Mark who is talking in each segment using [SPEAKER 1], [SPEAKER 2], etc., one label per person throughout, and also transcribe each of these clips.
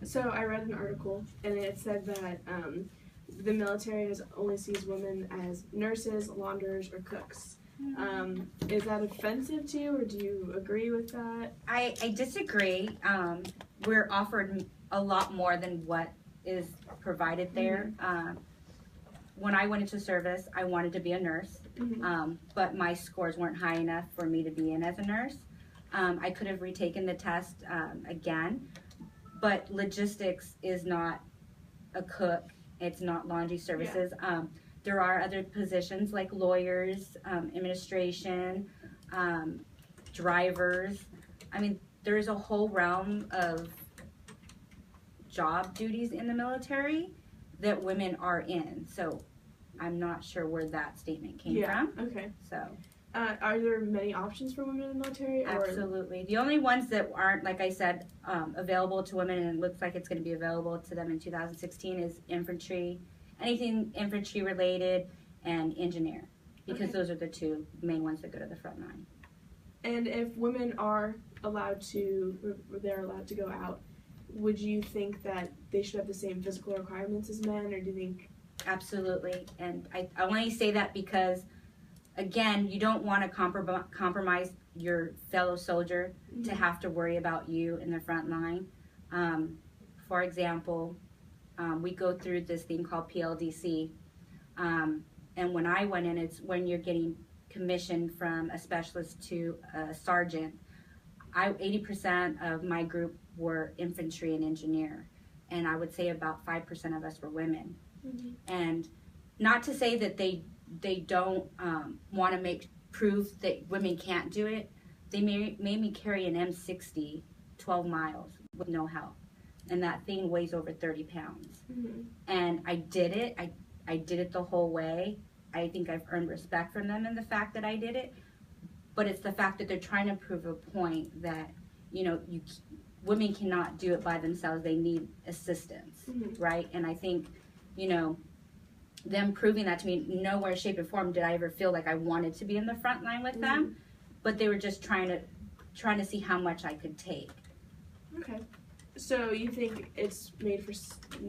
[SPEAKER 1] So I read an article, and it said that the military only sees women as nurses, launderers, or cooks. Is that offensive to you, or do you agree with that?
[SPEAKER 2] I disagree. We're offered a lot more than what is provided there. When I went into service, I wanted to be a nurse, but my scores weren't high enough for me to be in as a nurse. I could have retaken the test again, but logistics is not a cook. It's not laundry services. Yeah. There are other positions like lawyers, administration, drivers. I mean, there's a whole realm of job duties in the military that women are in. So I'm not sure where that statement came from.
[SPEAKER 1] Okay.
[SPEAKER 2] So.
[SPEAKER 1] Are there many options for women in the military?
[SPEAKER 2] Absolutely. The only ones that aren't, like I said, available to women, and it looks like it's going to be available to them in 2016, is infantry, anything infantry related, and engineer, because those are the two main ones that go to the front line.
[SPEAKER 1] And if women are allowed to, they're allowed to go out, would you think that they should have the same physical requirements as men, or do you think?
[SPEAKER 2] Absolutely. And I only say that because, again, you don't want to compromise your fellow soldier to have to worry about you in the front line. For example, we go through this thing called PLDC. And when I went in, it's when you're getting commissioned from a specialist to a sergeant. 80% of my group were infantry and engineer. And I would say about 5% of us were women. And not to say that they don't want to prove that women can't do it. They made me carry an M60 12 miles with no help, and that thing weighs over 30 pounds. And I did it. I did it the whole way. I think I've earned respect from them in the fact that I did it, but it's the fact that they're trying to prove a point that, women cannot do it by themselves. They need assistance, right? And I think, them proving that to me, nowhere, shape, or form did I ever feel like I wanted to be in the front line with them, but they were just trying to see how much I could take.
[SPEAKER 1] Okay. So you think it's made for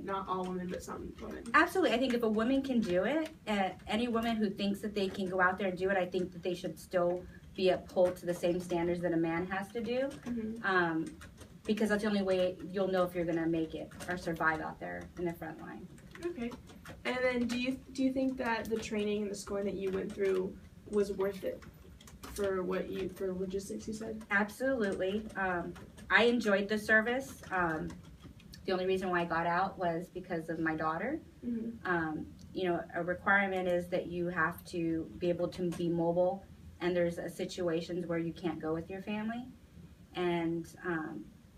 [SPEAKER 1] not all women, but some women?
[SPEAKER 2] Absolutely. I think if a woman can do it, any woman who thinks that they can go out there and do it, I think that they should still be pulled to the same standards that a man has to do, because that's the only way you'll know if you're going to make it or survive out there in the front line.
[SPEAKER 1] Okay. And then do you think that the training and the scoring that you went through was worth it for logistics, you said?
[SPEAKER 2] Absolutely. I enjoyed the service. The only reason why I got out was because of my daughter. A requirement is that you have to be able to be mobile, and there's situations where you can't go with your family. And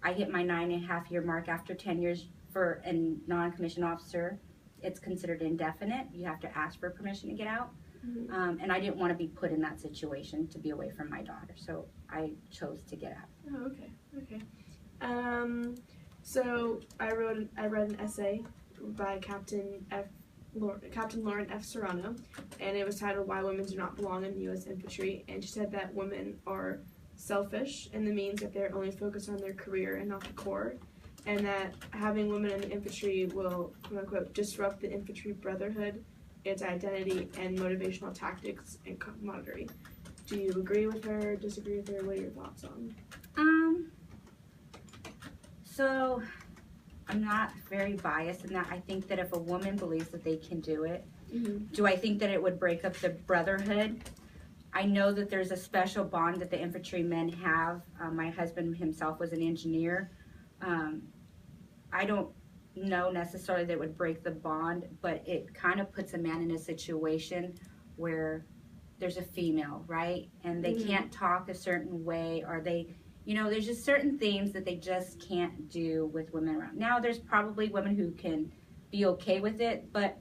[SPEAKER 2] I hit my 9.5-year mark after 10 years for a non-commissioned officer. It's considered indefinite. You have to ask for permission to get out. And I didn't want to be put in that situation to be away from my daughter, so I chose to get out.
[SPEAKER 1] Oh, okay. So I read an essay by Captain Lauren F. Serrano, and it was titled "Why Women Do Not Belong in U.S. Infantry." And she said that women are selfish, and that means that they're only focused on their career and not the Corps, and that having women in the infantry will, quote unquote, disrupt the infantry brotherhood, its identity, and motivational tactics and camaraderie. Do you agree with her, disagree with her? What are your thoughts on?
[SPEAKER 2] So I'm not very biased in that. I think that if a woman believes that they can do it, do I think that it would break up the brotherhood? I know that there's a special bond that the infantrymen have. My husband himself was an engineer. I don't know necessarily that it would break the bond, but it kind of puts a man in a situation where there's a female, right? And they can't talk a certain way, or there's just certain things that they just can't do with women around. Now, there's probably women who can be okay with it, but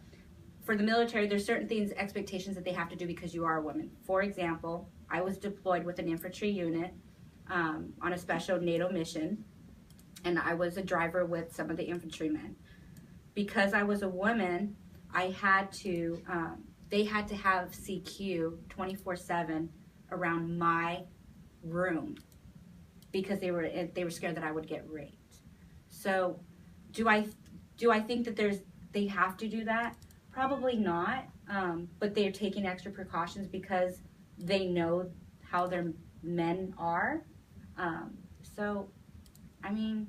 [SPEAKER 2] for the military, there's certain things, expectations that they have to do because you are a woman. For example, I was deployed with an infantry unit on a special NATO mission, and I was a driver with some of the infantrymen. Because I was a woman, I had to, they had to have CQ 24/7 around my room because they were scared that I would get raped. So do I think that they have to do that? Probably not. But they're taking extra precautions because they know how their men are. So, I mean,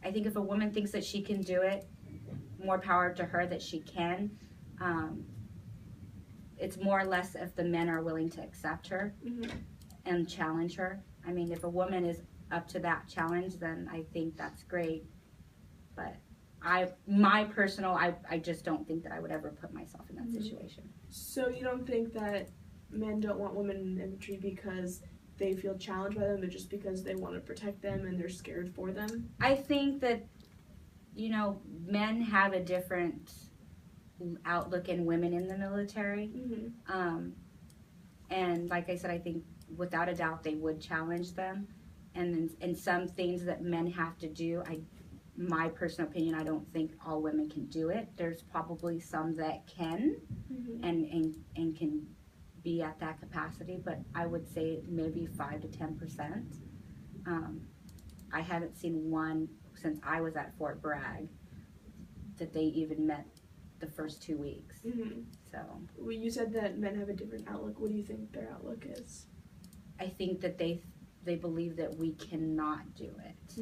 [SPEAKER 2] I think if a woman thinks that she can do it, more power to her that she can. It's more or less if the men are willing to accept her and challenge her. I mean, if a woman is up to that challenge, then I think that's great. But I just don't think that I would ever put myself in that situation.
[SPEAKER 1] So you don't think that men don't want women in infantry because they feel challenged by them, but just because they want to protect them and they're scared for them?
[SPEAKER 2] I think that, men have a different outlook in women in the military. And like I said, I think without a doubt they would challenge them. And in some things that men have to do, my personal opinion, I don't think all women can do it. There's probably some that can and can be at that capacity, but I would say maybe 5 to 10%. I haven't seen one since I was at Fort Bragg that they even met the first 2 weeks. So,
[SPEAKER 1] well, you said that men have a different outlook. What do you think their outlook is?
[SPEAKER 2] I think that they believe that we cannot do it.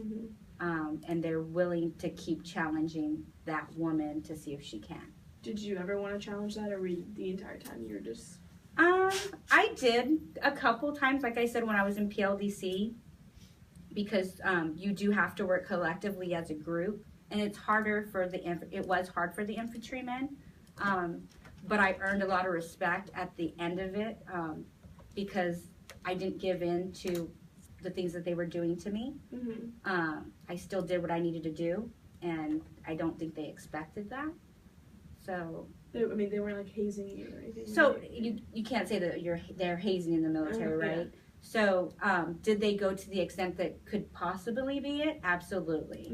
[SPEAKER 2] And they're willing to keep challenging that woman to see if she can.
[SPEAKER 1] Did you ever want to challenge that, or were you, the entire time you were just...
[SPEAKER 2] I did a couple times, like I said, when I was in PLDC, because you do have to work collectively as a group, and it's harder for it was hard for the infantrymen, but I earned a lot of respect at the end of it, because I didn't give in to the things that they were doing to me. I still did what I needed to do, and I don't think they expected that. So...
[SPEAKER 1] they weren't like hazing you or anything.
[SPEAKER 2] So you can't say that they're hazing in the military, right? Yeah. So did they go to the extent that could possibly be it? Absolutely.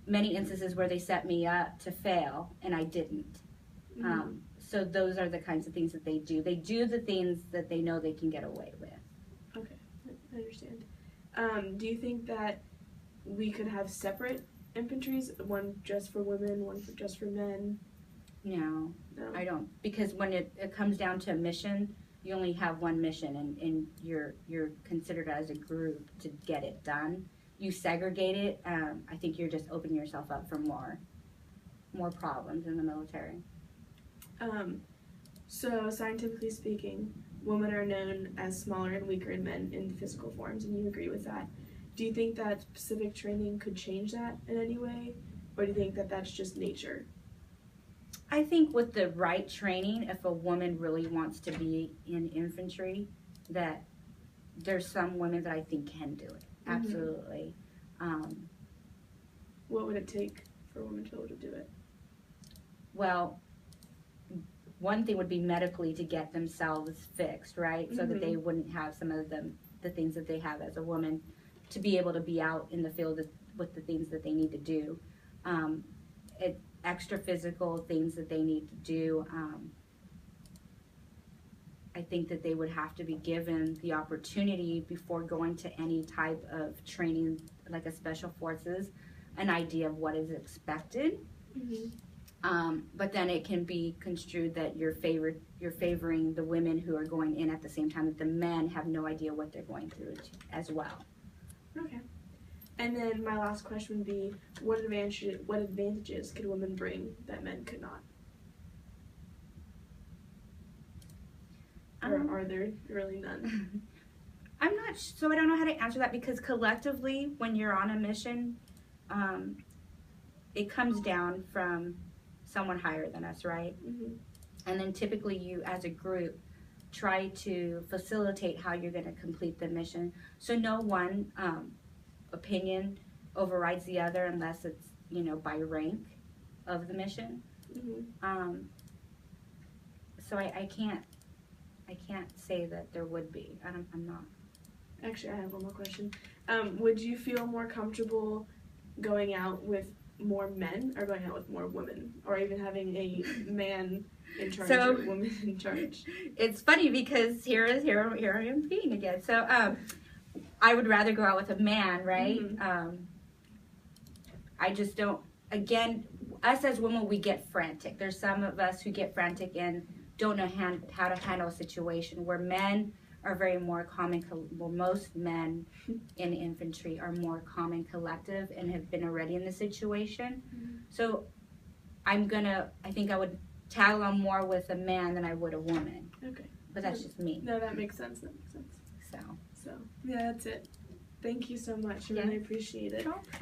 [SPEAKER 2] Many instances where they set me up to fail and I didn't. So those are the kinds of things that they do. They do the things that they know they can get away with.
[SPEAKER 1] Okay, I understand. Do you think that we could have separate infantries, one just for women, one just for men?
[SPEAKER 2] No, I don't. Because when it comes down to a mission, you only have one mission, and you're considered as a group to get it done. You segregate it. I think you're just opening yourself up for more problems in the military.
[SPEAKER 1] So scientifically speaking, women are known as smaller and weaker than men in physical forms, and you agree with that. Do you think that specific training could change that in any way, or do you think that that's just nature?
[SPEAKER 2] I think with the right training, if a woman really wants to be in infantry, that there's some women that I think can do it. Absolutely.
[SPEAKER 1] What would it take for a woman to be able to do it?
[SPEAKER 2] Well, one thing would be medically to get themselves fixed, right? So that they wouldn't have some of the things that they have as a woman, to be able to be out in the field with the things that they need to do. Extra physical things that they need to do. I think that they would have to be given the opportunity before going to any type of training, like a special forces, an idea of what is expected. But then it can be construed that you're favoring the women who are going in at the same time that the men have no idea what they're going through as well.
[SPEAKER 1] Okay. And then my last question would be, what advantages could women bring that men could not? Or are there really none?
[SPEAKER 2] I'm not, so I don't know how to answer that, because collectively, when you're on a mission, it comes down from someone higher than us, right? And then typically you, as a group, try to facilitate how you're going to complete the mission. So no one opinion overrides the other unless it's, by rank of the mission. So I can't say that there would be. I'm not.
[SPEAKER 1] Actually, I have one more question. Would you feel more comfortable going out with more men or going out with more women, or even having a man in charge or a woman in charge?
[SPEAKER 2] It's funny because here I am being again. So I would rather go out with a man, right? I just don't, again, us as women, we get frantic. There's some of us who get frantic and don't know how to handle a situation, where men are very more calm well, most men in infantry are more calm and collective and have been already in the situation. So I think I would tag along more with a man than I would a woman.
[SPEAKER 1] Okay.
[SPEAKER 2] But that's just me.
[SPEAKER 1] No, that makes sense.
[SPEAKER 2] So
[SPEAKER 1] yeah, that's it. Thank you so much. I really appreciate it.
[SPEAKER 2] No problem.